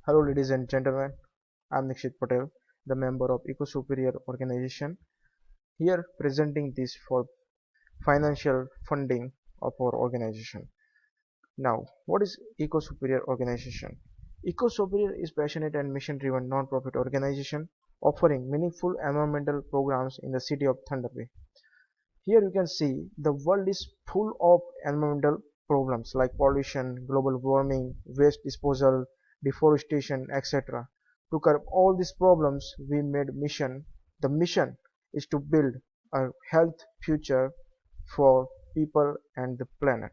Hello ladies and gentlemen, I am Nikshit Patel, the member of EcoSuperior organization, here presenting this for financial funding of our organization. Now, what is EcoSuperior organization? EcoSuperior is passionate and mission-driven non-profit organization offering meaningful environmental programs in the city of Thunder Bay. Here you can see the world is full of environmental problems like pollution, global warming, waste disposal, deforestation, etc. To curb all these problems, we made mission. The mission is to build a health future for people and the planet.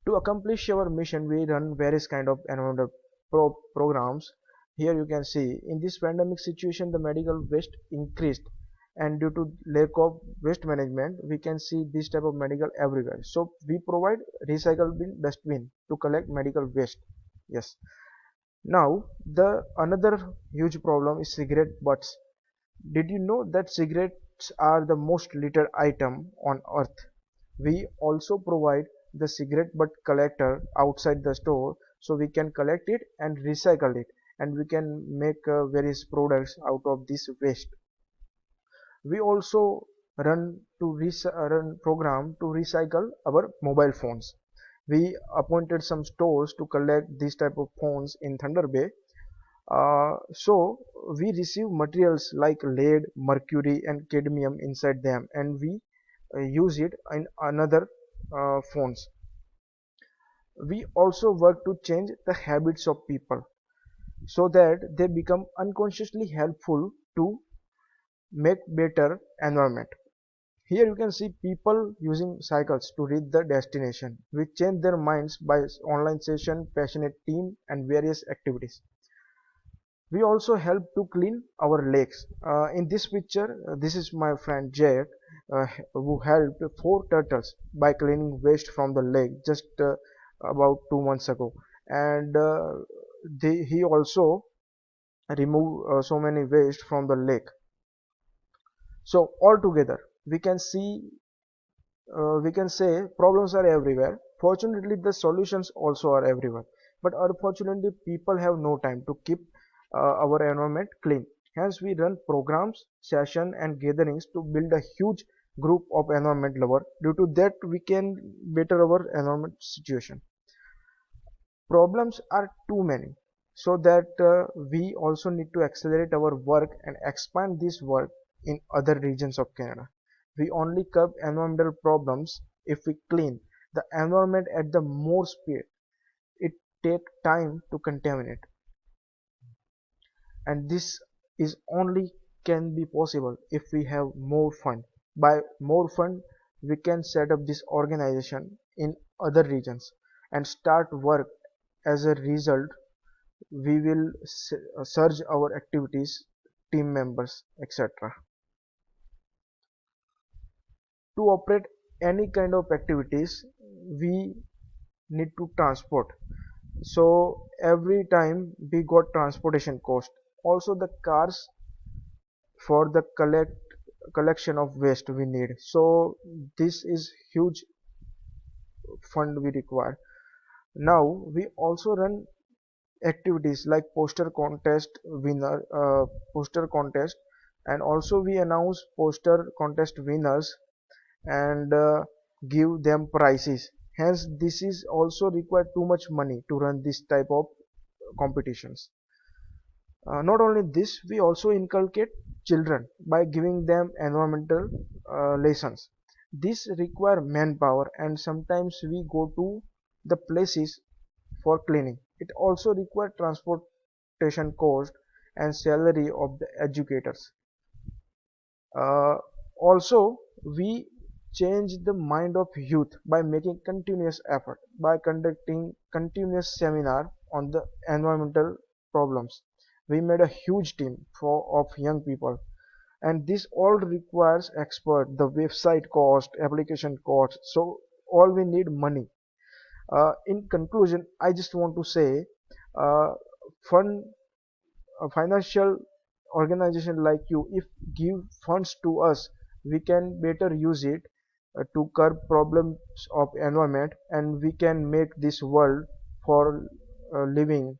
To accomplish our mission, we run various kind of environmental programs. Here you can see in this pandemic situation, the medical waste increased, and due to lack of waste management, we can see this type of medical everywhere. So we provide recyclable dustbin to collect medical waste. Yes. Now the another huge problem is cigarette butts. Did you know that cigarettes are the most littered item on earth? We also provide the cigarette butt collector outside the store so we can collect it and recycle it, and we can make various products out of this waste. We also run program to recycle our mobile phones. We appointed some stores to collect these type of phones in Thunder Bay. So we receive materials like lead, mercury and cadmium inside them, and we use it in another phones. We also work to change the habits of people so that they become unconsciously helpful to make better environment. Here you can see people using cycles to reach the destination. We change their minds by online session, passionate team and various activities. We also help to clean our lakes. In this picture, this is my friend Jack, who helped four turtles by cleaning waste from the lake just about 2 months ago, and he also removed so many waste from the lake. So altogether, we can see we can say problems are everywhere. Fortunately, the solutions also are everywhere. But unfortunately, people have no time to keep our environment clean. Hence, we run programs, sessions, and gatherings to build a huge group of environment lovers. Due to that, we can better our environment situation. Problems are too many, so that we also need to accelerate our work and expand this work in other regions of Canada. We only curb environmental problems if we clean the environment at the more speed. It takes time to contaminate, and this is only can be possible if we have more fund. By more fund, we can set up this organization in other regions and start work. As a result, we will surge our activities, team members, etc. To operate any kind of activities, we need to transport. So every time we got transportation cost. Also the cars for the collection of waste we need. So this is huge fund we require. Now we also run activities like poster contest, and also we announce poster contest winners and give them prizes. Hence this is also require too much money to run this type of competitions. Not only this, we also inculcate children by giving them environmental lessons. This require manpower, and sometimes we go to the places for cleaning. It also require transportation cost and salary of the educators. Also, we change the mind of youth by making continuous effort, by conducting continuous seminar on the environmental problems. We made a huge team of young people, and this all requires expert, the website cost, application cost. So all we need money. In conclusion, I just want to say, uh, fund a financial organization like you, if give funds to us, we can better use it to curb problems of environment, and we can make this world for living